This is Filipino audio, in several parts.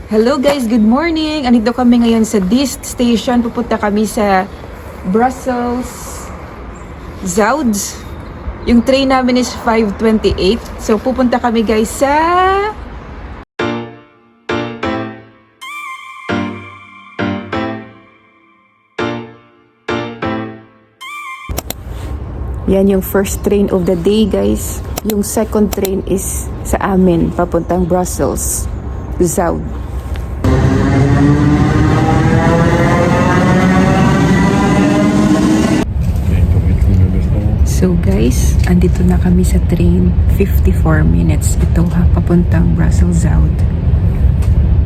Hello guys, good morning! Andito kami ngayon sa Diest Station. Pupunta kami sa Brussels Zoud. Yung train namin is 5:28. So pupunta kami guys sa yan yung first train of the day guys. Yung second train is sa amin, papuntang Brussels Zoud. So guys, andito na kami sa train. 54 minutes ito ha, papuntang Brussels Zoud.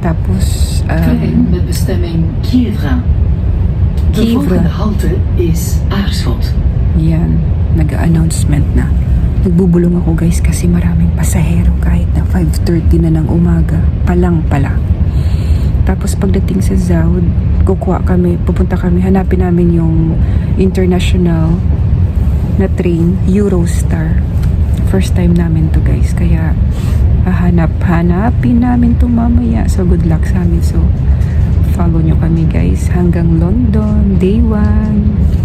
Tapos Trein met bestemming Kievra. De volgende halte is Aarschot. yan, nag-announcement na. Nagbubulong ako guys kasi maraming pasahero kahit na 5:30 na ng umaga. Palang pala. Tapos pagdating sa Zoud, pupunta kami, hanapin namin yung international na train, Eurostar. First time namin to guys, kaya hanapin namin to mamaya. So good luck sa amin. So follow nyo kami guys hanggang London, day 1.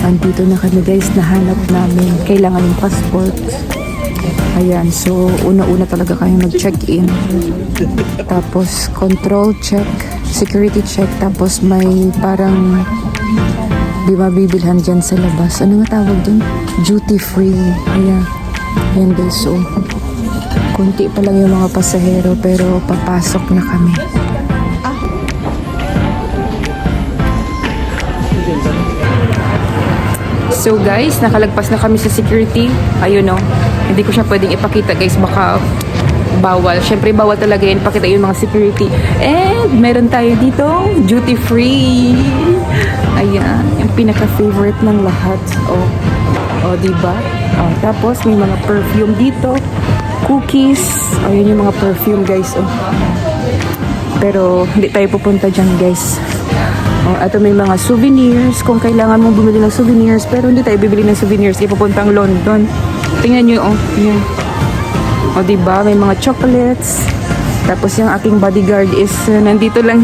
Andito na kami guys, nahanap namin. Kailangan yung passport. Ayan, so una-una talaga kayong mag-check-in. Tapos control check, security check. Tapos may parang bibilhan dyan sa labas. Ano nga tawag dun? Duty free. Ayan. Ayan guys, so kunti pa lang yung mga pasahero pero papasok na kami. So guys, nakalagpas na kami sa security. Ayun o. Hindi ko siya pwedeng ipakita guys. Baka bawal. Syempre bawal talaga yun. Pakita yung mga security. And meron tayo dito duty free. Ayan. Yung pinaka-favorite ng lahat. O diba? Tapos may mga perfume dito. Cookies. Ayun yung mga perfume guys. Pero hindi tayo pupunta dyan guys. Ito may mga souvenirs kung kailangan mong bumili ng souvenirs, pero hindi tayo bibili ng souvenirs ipupuntang London. Tingnan nyo yan. Diba may mga chocolates. Tapos yung aking bodyguard is nandito lang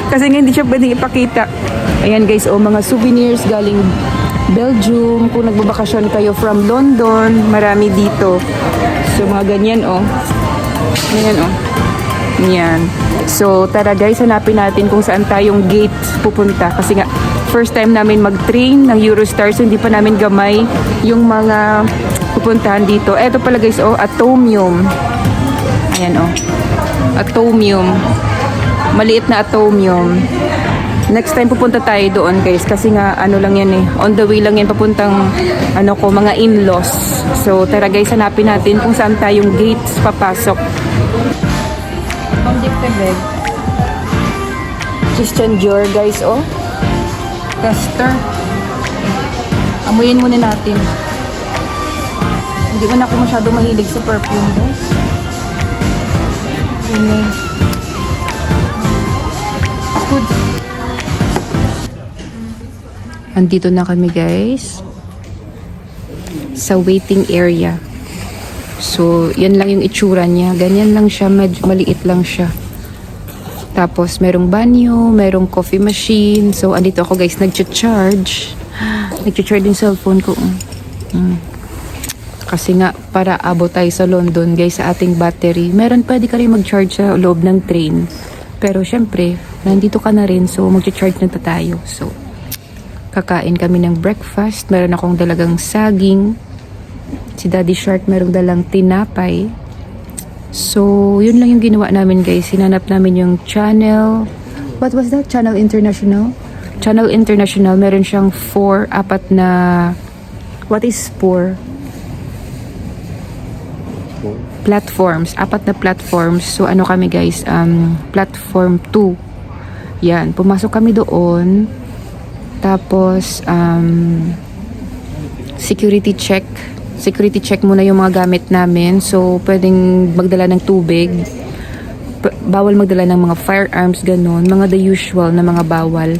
kasi nga hindi siya pwedeng ipakita. Ayan guys, mga souvenirs galing Belgium. Kung nagbabakasyon kayo from London, marami dito. So mga ganyan ganyan yan. So, tara guys, hanapin natin kung saan tayong gate pupunta. Kasi nga, first time namin mag-train ng Eurostar, so hindi pa namin gamay yung mga pupuntahan dito. Eto pala guys, Atomium. Ayan, Atomium. Maliit na Atomium. Next time pupunta tayo doon guys, kasi nga, lang yan on the way lang yan papuntang, mga in-laws. So, tara guys, hanapin natin kung saan tayong gates papasok. Christian Dior guys, tester. Amuyin muna natin. Hindi ko na ako masyado mahilig sa perfume guys. Good. Andito na kami guys sa waiting area. So, yan lang yung itsura niya. Ganyan lang siya, medyo maliit lang siya. Tapos, merong banyo, merong coffee machine. So, andito ako guys, nag-charge. Nag-charge yung cellphone ko. Kasi nga, para abot tayo sa London guys, sa ating battery. Pwede ka rin mag-charge sa loob ng train. Pero, syempre, nandito ka na rin. So, mag-charge na tayo. So, kakain kami ng breakfast. Meron akong dalagang saging. Si Daddy Shark merong dalang tinapay. So, yun lang yung ginawa namin guys. Hinanap namin yung channel. What was that? Channel International? Channel International. Meron siyang 4 na... What is 4? 4 platforms, 4 na platforms. So ano kami guys, platform 2. Yan, pumasok kami doon. Tapos security check. Security check muna yung mga gamit namin. So pwedeng magdala ng tubig. Bawal magdala ng mga firearms, ganun. Mga the usual na mga bawal.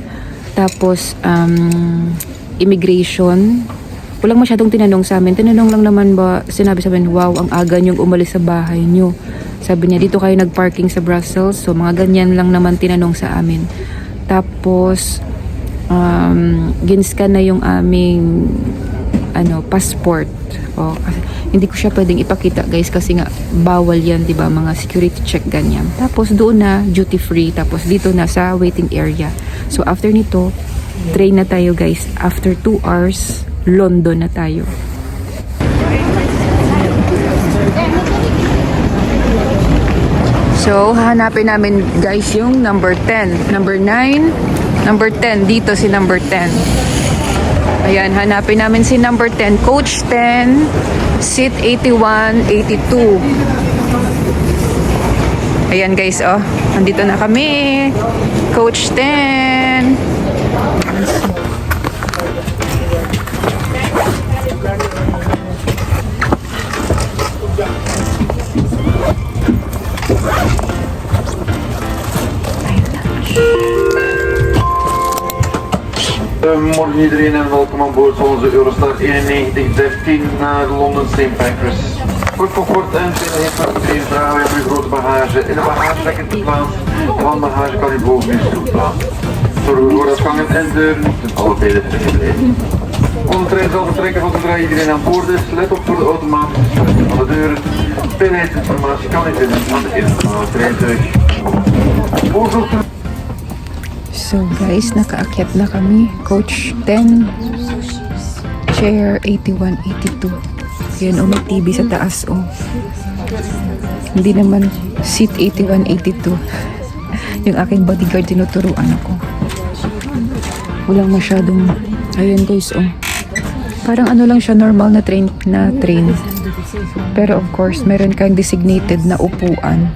Tapos immigration. Walang masyadong tinanong sa amin. Tinanong lang naman ba, sinabi sa amin, wow, ang aga niyong umalis sa bahay niyo. Sabi niya, dito kayo nag-parking sa Brussels. So, mga ganyan lang naman tinanong sa amin. Tapos, ginscan na yung aming passport. O, kasi, hindi ko siya pwedeng ipakita, guys, kasi nga, bawal yan, di ba? Mga security check, ganyan. Tapos, doon na, duty free. Tapos, dito na sa waiting area. So, after nito, train na tayo, guys. After 2 hours, London na tayo. So, hahanapin namin guys yung number 10. Number 9, number 10. Dito si number 10. Ayan, hanapin namin si number 10. Coach 10, seat 81, 82. Ayan guys, oh. Nandito na kami. Coach 10. Morgen iedereen en welkom aan boord van onze Eurostar 9113 naar Londen St. Pancras. Voor comfort en veiligheid van iedereen dragen we uw grote bagage in de bagagerekken te plaats. De handbagage kan u boven in de stoel plaatsen. Zorg ervoor dat gangen en deuren ten alle tijden vergeten. Onze trein zal vertrekken van zodra iedereen aan boord is. Let op voor de automatische sluiting van de deuren. Veiligheidsinformatie kan u vinden aan de internationale treintuig. Voorzorg. So guys, nakaakyat na kami. Coach 10, chair 81, 82. Yan, may TV sa taas, Hindi naman seat 81, 82. Yung aking bodyguard, tinuturuan ako. Walang masyadong, ayun guys, Parang lang siya, normal na train. Pero of course, meron kang designated na upuan.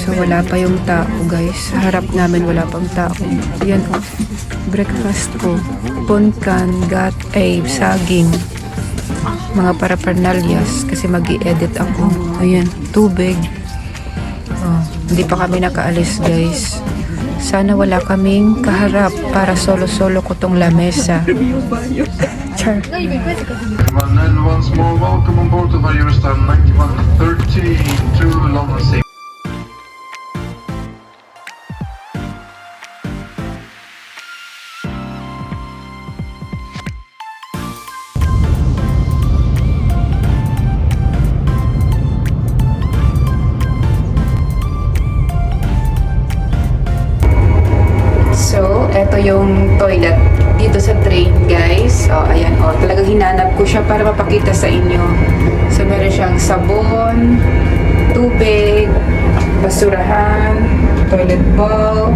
So, wala pa yung tao, guys. Sa harap namin, wala pang tao. Yan, breakfast ko. Ponkan, saging. Mga parapernalyas. Kasi mag-i-edit ako. Ayan, tubig. Hindi pa kami nakaalis, guys. Sana wala kaming kaharap para solo-solo ko tong lamesa. Char. And once more, welcome on board of our Eurostar 9113 to London St. So, eto yung toilet dito sa train, guys. Ayan, talagang hinanap ko siya para mapakita sa inyo. So, meron siyang sabon, tubig, basurahan, toilet bowl,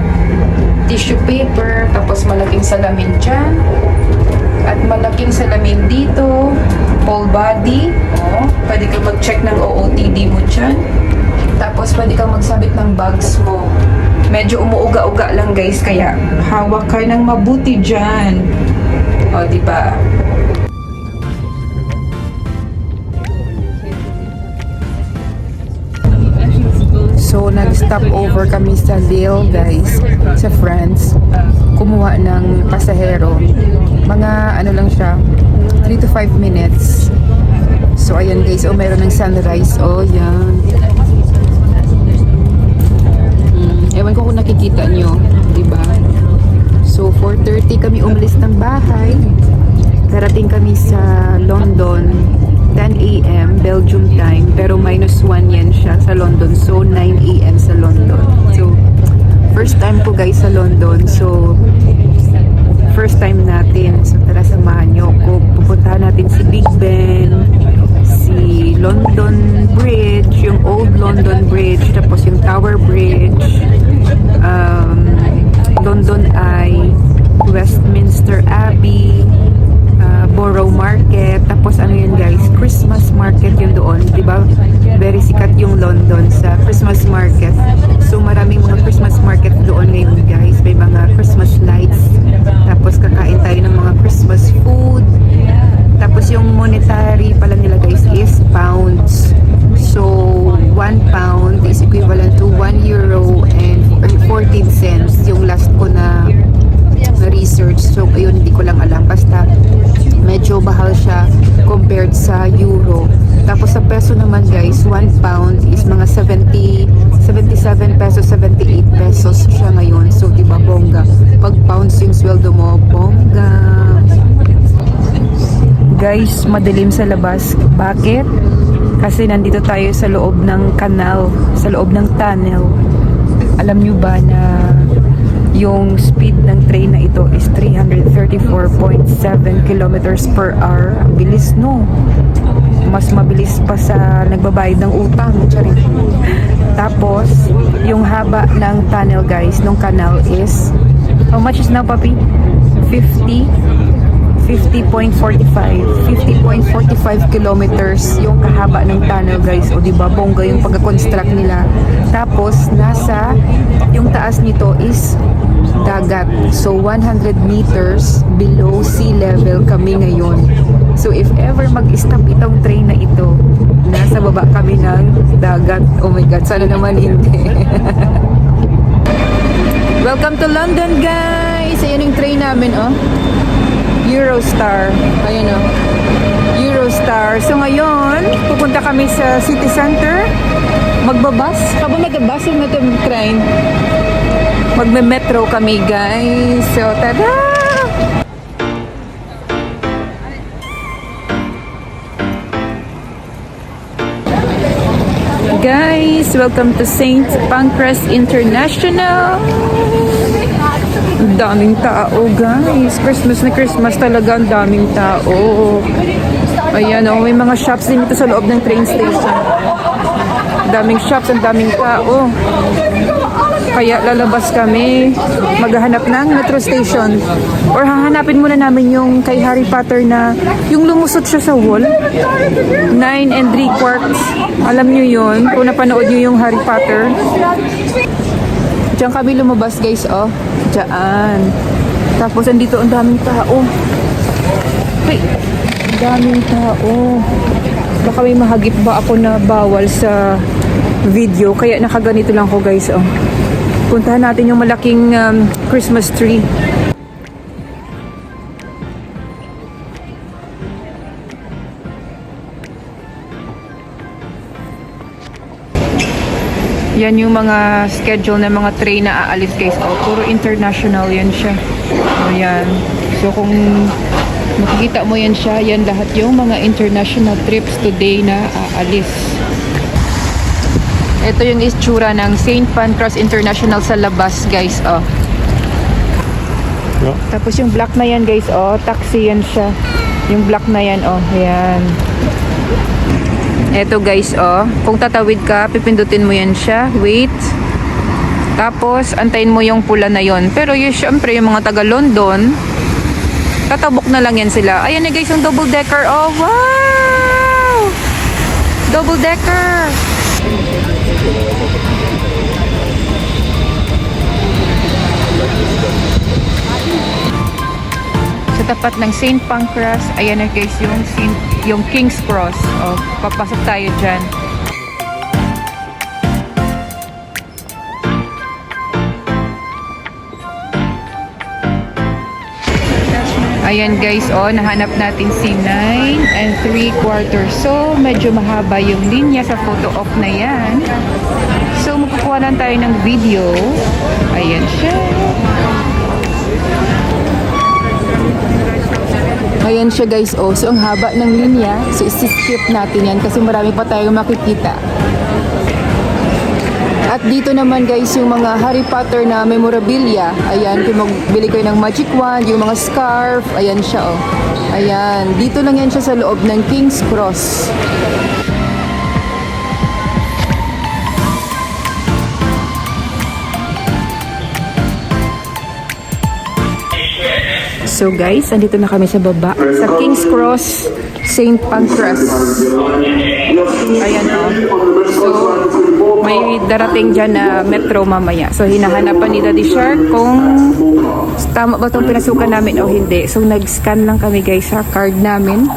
tissue paper, tapos malaking salamin dyan. At malaking salamin dito, whole body. Pwede kang mag-check ng OOTD mo dyan. Tapos, pwede kang magsabit ng bags mo. Medyo umuuga-uga lang guys, kaya hawak ka ng mabuti dyan. Diba? So, nag-stop over kami sa Lille, guys, sa France. Kumuha ng pasahero. Mga, lang siya, 3 to 5 minutes. So, ayan guys, meron ng sunrise. Yan. Ewan ko kung nakikita nyo, diba? So, 4:30 kami umalis ng bahay. Darating kami sa London, 10 a.m. Belgium time. Pero -1 yan siya sa London. So, 9 a.m. sa London. So, first time ko guys sa London. So, first time natin. So, tara samahan nyo ko. Pupuntahan natin si Big Ben, si London Bridge, yung Old London Bridge, tapos yung Tower Bridge, London Eye, Westminster Abbey, Borough Market, tapos yan guys, Christmas market yun doon, di ba? Very sikat yung London sa Christmas market. So maraming mga Christmas market doon ngayon guys. May mga Christmas lights. Tapos kakain tayo ng mga Christmas food. Tapos yung monetary pala nila guys is pounds. So 1 pound is equivalent to 1 euro and 14 cents. Yung last ko na research. So ayun, hindi ko lang alam. Basta medyo mahal siya compared sa euro. Tapos sa peso naman guys, 1 pound is mga 77 pesos, 78 pesos siya ngayon. So diba bongga? Pag pounds yung sweldo mo, bongga. Guys, madilim sa labas. Bakit? Kasi nandito tayo sa loob ng canal, sa loob ng tunnel. Alam nyo ba na yung speed ng train na ito is 334.7 kilometers per hour. Ang bilis, no? Mas mabilis pa sa nagbabayad ng utang. Charing. Tapos, yung haba ng tunnel, guys, nung canal is, how much is now, papi? 50.45 kilometers yung kahaba ng tunnel guys. O diba bongga yung pagka-construct nila. Tapos nasa yung taas nito is dagat. So 100 meters below sea level kami ngayon. So if ever mag-stop itong train na ito, nasa baba kami ng dagat. Oh my god, sana naman hindi. Welcome to London guys. Ayan yung train namin oh. Eurostar. Ayan o. Eurostar. So ngayon, pupunta kami sa city center. Magbabas. Kaba magbabas yung train. Magme-metro kami guys. So tada! Guys, welcome to St. Pancras International. Ang daming tao guys. Christmas na Christmas talaga. Ang daming tao. Ayan o. May mga shops din ito sa loob ng train station. Daming shops. Ang daming tao. Kaya lalabas kami. Maghahanap ng metro station. Or hahanapin muna namin yung kay Harry Potter na yung lumusot siya sa wall. 9 3/4. Alam nyo yun. Kung napanood nyo yung Harry Potter. Diyan kami lumabas guys oh. Diyan. Tapos andito ang daming tao. Hey, ang daming tao. Baka may mahagip ba ako na bawal sa video. Kaya nakaganito lang ko guys oh. Puntahan natin yung malaking Christmas tree. Yan yung mga schedule ng mga train na aalis guys. Oh, puro international yan siya. O yan. So kung makikita mo yan siya, yan lahat yung mga international trips today na aalis. Ito yung itsura ng St. Pancras International sa labas guys. Oh. Yeah. Tapos yung black na yan guys. Oh, taxi yan siya. Yung black na yan. Oh, yan. Eto guys, oh. Kung tatawid ka, pipindutin mo yan siya. Wait. Tapos, antayin mo yung pula na yon. Pero yung, syempre, yung mga taga London, tatabok na lang yan sila. Ayan na guys, yung double decker. Oh, wow! Double decker! Sa tapat ng St. Pancras, ayan na guys, yung King's Cross. O, papasok tayo dyan. Ayan guys, nahanap natin si 9 3/4. So, medyo mahaba yung linya sa photo op na yan. So, magkukuha lang tayo ng video. Ayan siya. Ayan siya guys, so ang haba ng linya. So, isi-skip natin yan kasi marami pa tayong makikita. At dito naman guys, yung mga Harry Potter na memorabilia. Ayan, kung magbili kayo ng magic wand, yung mga scarf. Ayan siya, oh. Ayan, dito lang yan siya sa loob ng King's Cross. So guys, andito na kami sa baba sa King's Cross. St. Pancras. Ayan o. So, may darating dyan na metro mamaya. So, hinahanapan ni Daddy Shark kung tama ba itong pinasukan namin o hindi. So, nag-scan lang kami guys sa card namin.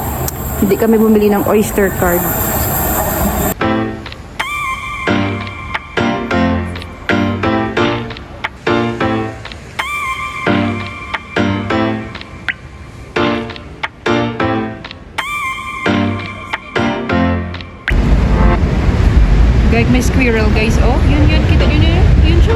Hindi kami bumili ng Oyster card. Guys, may squirrel guys. Oh, yun. Kita nyo yun? Yun siya.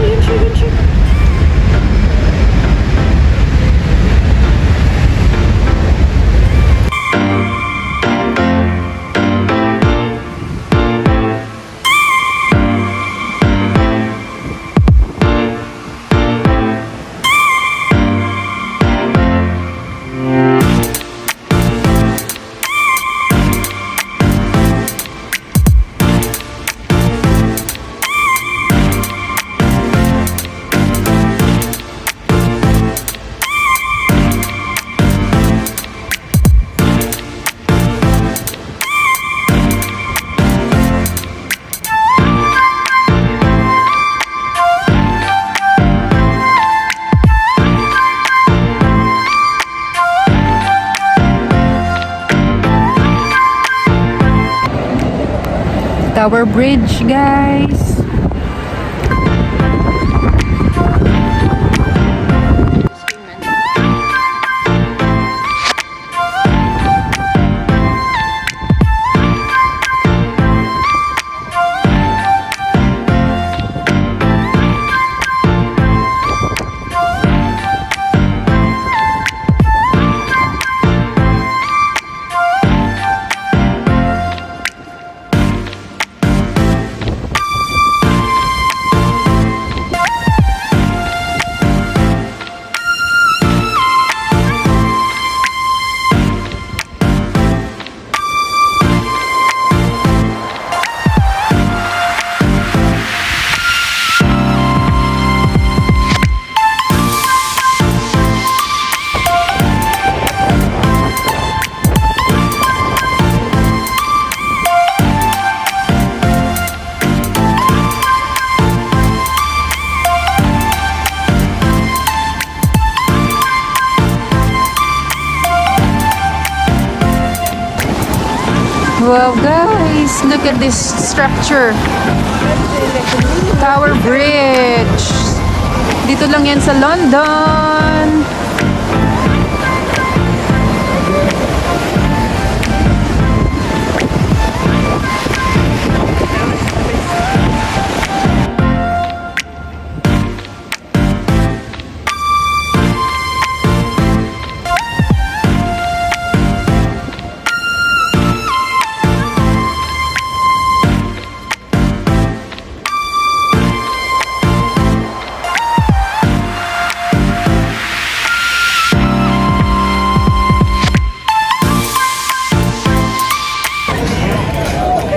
Tower Bridge, guys. Wow guys, look at this structure. Tower Bridge. Dito lang yan sa London.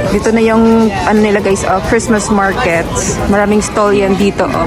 Dito na yung ano nila guys, Christmas markets. Maraming stall yan dito, oh.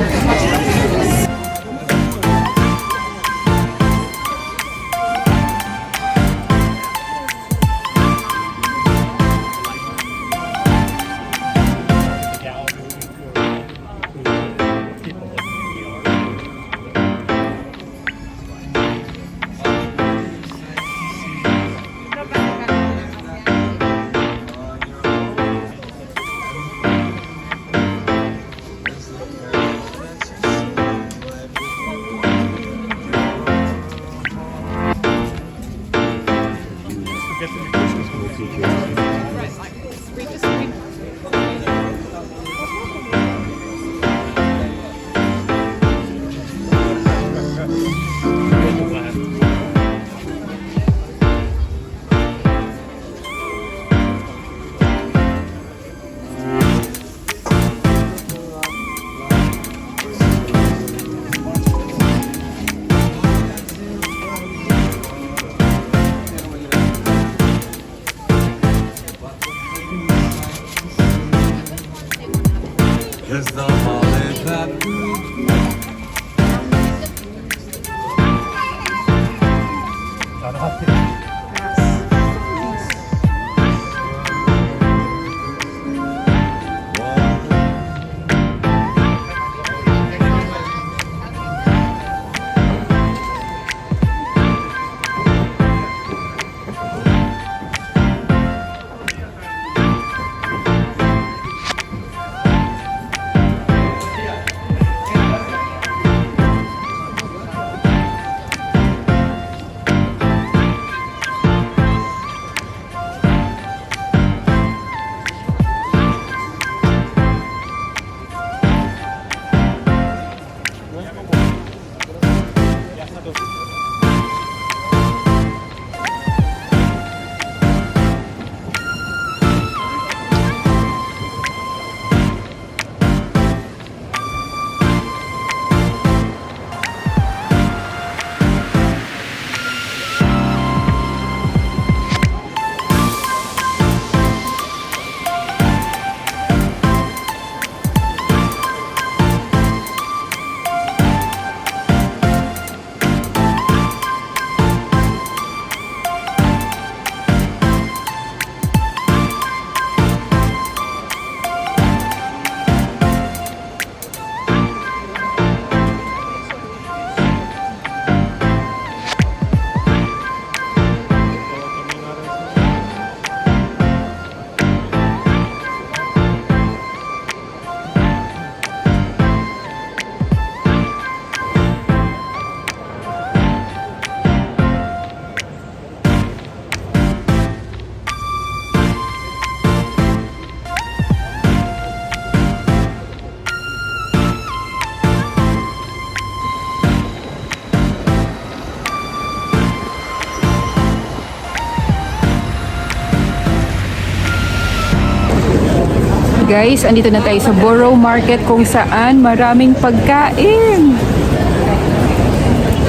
Guys, andito na tayo sa Borough Market kung saan maraming pagkain.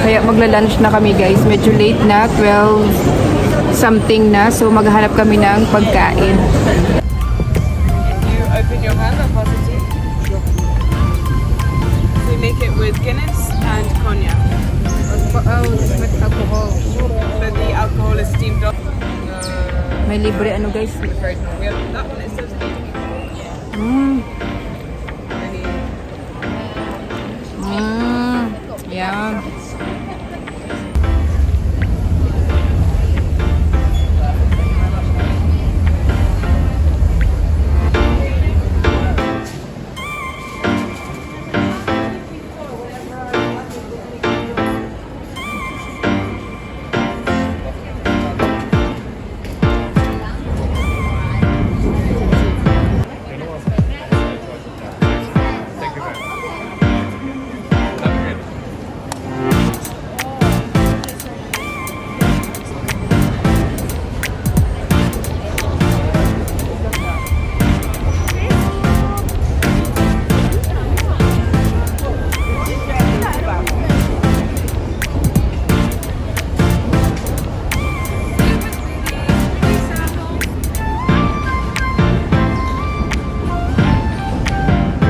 Kaya magla-lunch na kami guys. Medyo late na, 12 something na. So maghahanap kami ng pagkain. You open your hand up, positive. So you make it with Guinness and cognac. With alcohol. But the alcohol is steamed off. May libre ano guys? We have that one, it says Yeah.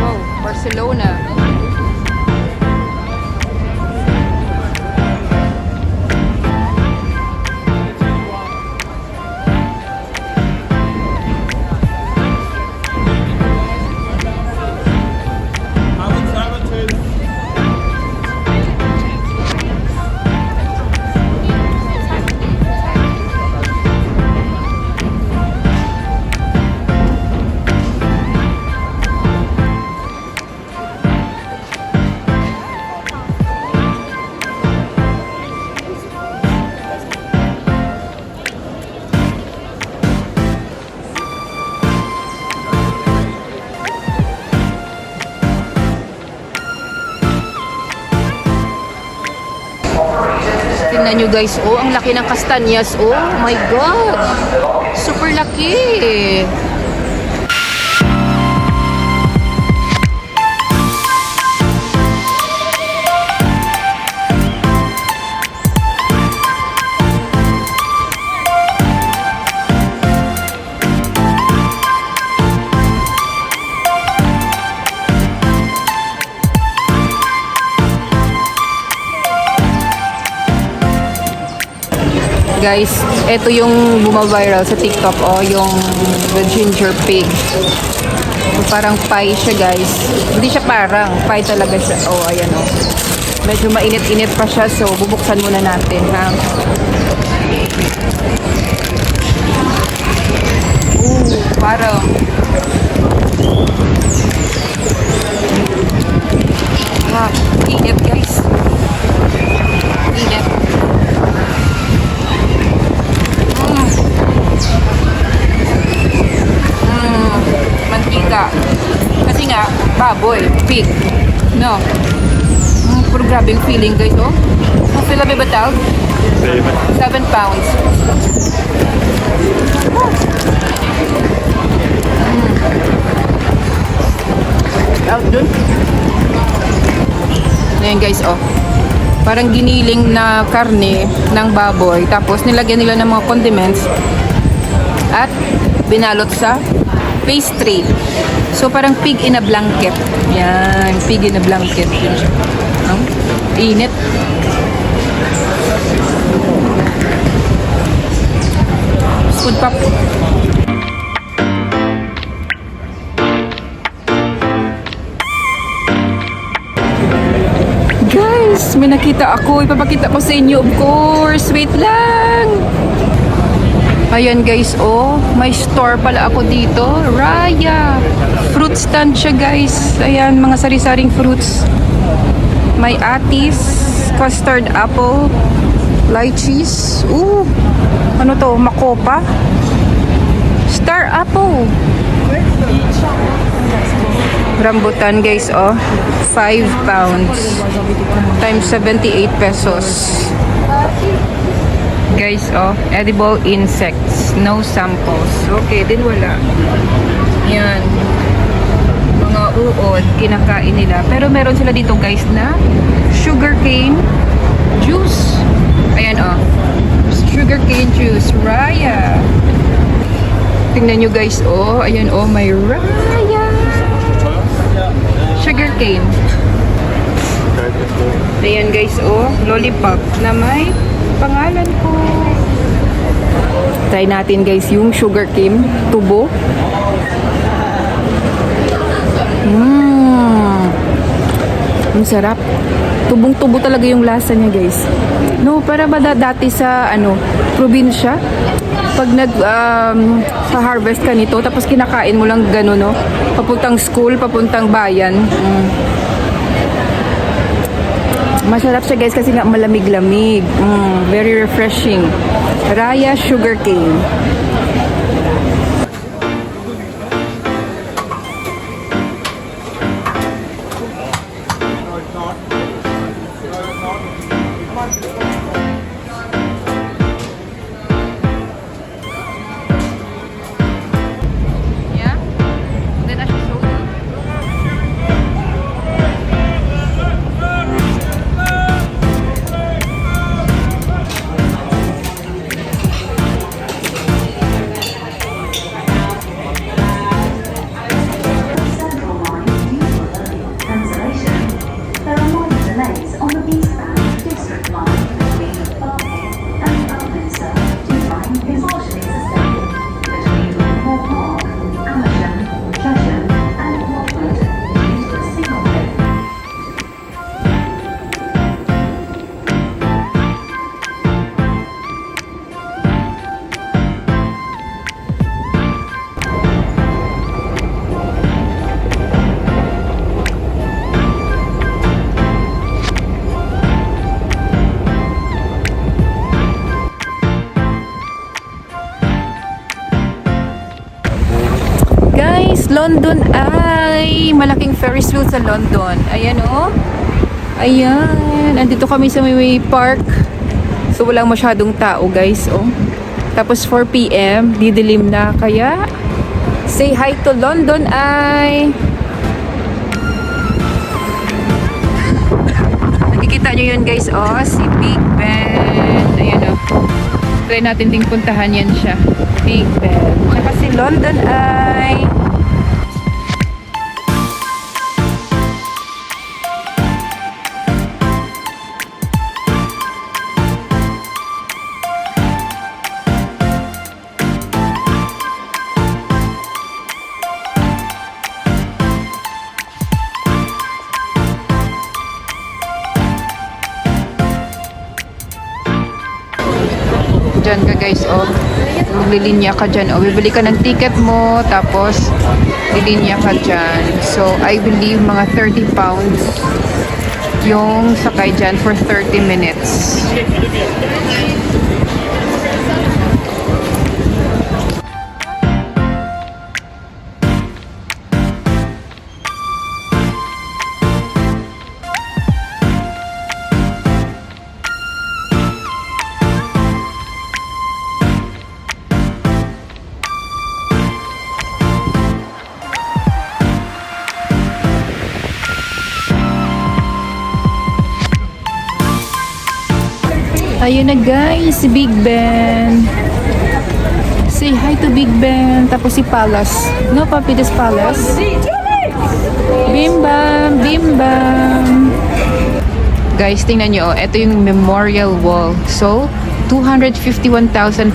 Wow, Barcelona. Tingnan nyo guys, oh, ang laki ng kastanyas, oh my god, super laki. Guys, ito yung bumaviral sa TikTok, oh, yung the ginger pig. So, parang pie siya, guys. Hindi siya parang, pie talaga siya. Oh, ayan, oh. Medyo mainit-init pa siya, so bubuksan muna natin, ha. Parang init, guys. Init. Mantika. Kasi nga, baboy, pig. No? Puro grabing feeling guys, oh. Ang sila may batag? 7 pounds. Out dun. Ayan guys, oh. Parang giniling na karne ng baboy. Tapos nilagyan nila ng mga condiments. At binalot sa pastry. So parang pig in a blanket. Yan, pig in a blanket. Yun siya. Init. Food pop. Guys, may nakita ako. Ipapakita ko sa inyo, of course. Wait lang. Ayan guys, oh, may store pala ako dito. Raya. Fruit stand siya guys. Ayan, mga sari-saring fruits. May atis, custard apple, lychees. Ano to? Makopa? Star apple. Rambutan guys, oh. 5 pounds. Times 78 pesos. Guys, oh, edible insects, no samples. Okay, din wala. Yan. uod, kinakain nila. Pero meron sila dito guys na sugarcane juice. Ayan oh. Sugarcane juice. Raya. Tingnan nyo guys oh. Ayan oh, may raya. Sugarcane. Ayan guys oh. Lollipop na may pangalan ko. Try natin guys yung sugarcane tubo. Ang sarap. Tubong-tubo talaga yung lasa niya guys. No, para ba dati sa probinsya, pag sa harvest ka nito, tapos kinakain mo lang gano'n, no? Papuntang school, papuntang bayan. Masarap siya guys kasi nga malamig-lamig. Very refreshing. Raya sugarcane. Yeah? Then I should show you. Cancellation. There are more delays on the eastbound district line between Barking and Upminster to find is partially suspended between Moor Park, Amersham, Chesham and Watford due to a signal failure. Guys, London ay malaking Ferris wheel sa London. Ayan oh. Ayan. Andito kami sa may park. So walang masyadong tao guys oh. Tapos 4 PM, didilim na. Kaya say hi to London ay. Nakikita nyo yun guys oh. Si Big Ben. Ayan oh. Try natin ding puntahan yan siya. Big Ben. Tsaka si London ay. Diyan ka guys oh. Maglilinya ka dyan oh. Bibili ka ng ticket mo. Tapos lilinya ka dyan. So I believe mga 30 pounds yung sakay dyan for 30 minutes. Ayun na guys, si Big Ben. Say hi to Big Ben. Tapos si Palace. No, Papi, this Palace. Bim bam, bim bam. Guys, tingnan nyo. Ito yung memorial wall. So, 251,517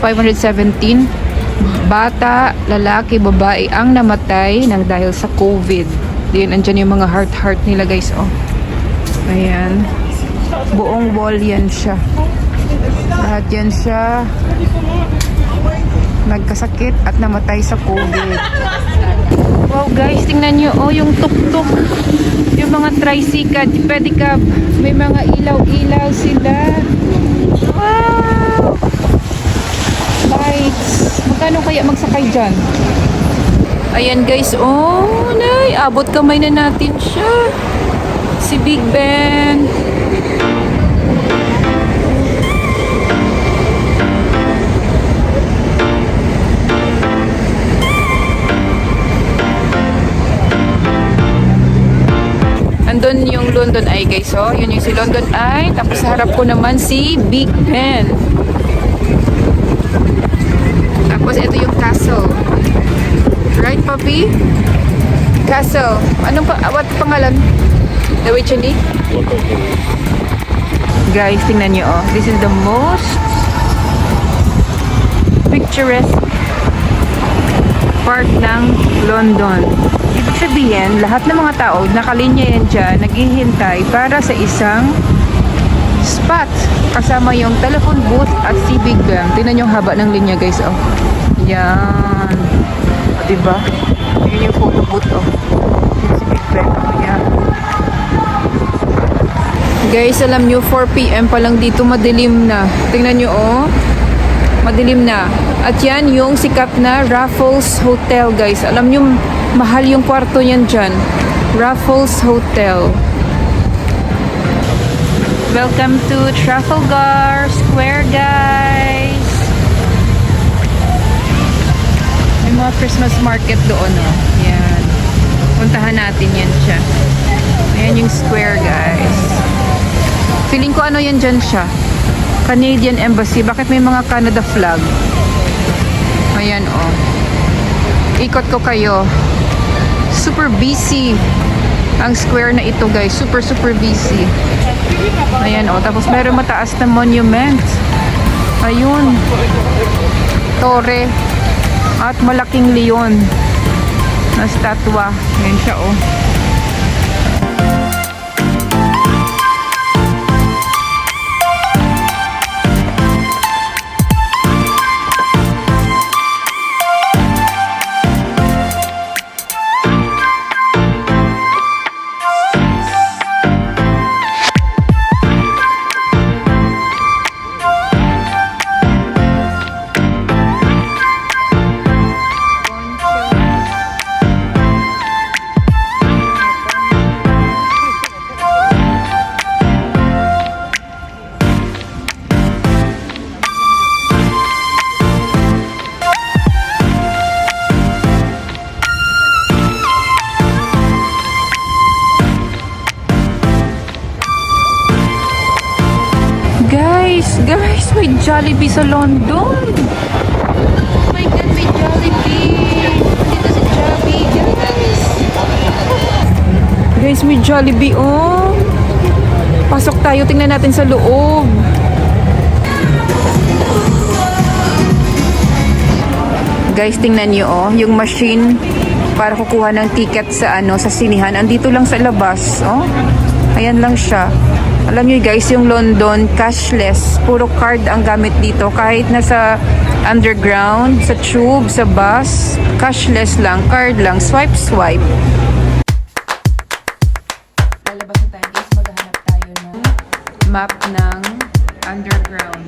bata, lalaki, babae ang namatay nang dahil sa COVID. Diyan, andyan yung mga heart nila guys. Oh. Ayan. Buong wall yan siya. Lahat yan siya nagkasakit at namatay sa COVID. Wow guys, tingnan nyo oh, yung tuk-tuk, yung mga tricycle, pedicab, may mga ilaw-ilaw sila. Wow! Lights. Magkano kaya magsakay dyan? Ayan guys, oh, nay, abot kamay na natin siya. Si Big Ben. Nandun yung London Eye guys, oh. Yun yung si London Eye. Tapos sa harap ko naman si Big Ben. Tapos ito yung castle. Right, Papi? Castle. Anong what pangalan? The Wichini? Guys, tingnan nyo, oh. This is the most picturesque part ng London. Ibig sabihin, lahat ng mga tao, nakalinya yan dyan, naghihintay para sa isang spot. Kasama yung telephone booth at si Big Ben. Tingnan yung haba ng linya, guys, oh. Yan. O, diba? Tingnan yung photo booth, oh. Yan si Big Ben. Yan. Guys, alam nyo, 4 PM pa lang dito, madilim na. Tingnan nyo, oh. Madilim na. At yan yung sikat na Raffles Hotel, guys. Alam nyo, mahal yung kwarto yan dyan. Raffles Hotel. Welcome to Trafalgar Square, guys. May mga Christmas market doon, oh. Yan. Puntahan natin yan siya. Ayan yung square, guys. Feeling ko ano yan dyan siya. Canadian Embassy. Bakit may mga Canada flag? Ayan, oh. Ikot ko kayo. Super busy ang square na ito, guys. Super busy. Ayan, oh. Tapos meron mataas na monument. Ayun. Torre. At malaking leon na statwa. Ayan siya, oh. Guys, may Jollibee sa London. Oh my God, may Jollibee. Dito si Jollibee, guys. Guys, may Jollibee, oh. Pasok tayo, tingnan natin sa loob. Guys, tingnan niyo, oh, yung machine para kukuha ng ticket sa sa sinihan. Andito lang sa labas, oh. Ayan lang siya. Alam niyo guys, yung London, cashless. Puro card ang gamit dito. Kahit nasa underground, sa tube, sa bus, cashless lang, card lang, swipe. Lalabas na tayo guys, maghahanap tayo ng map ng underground.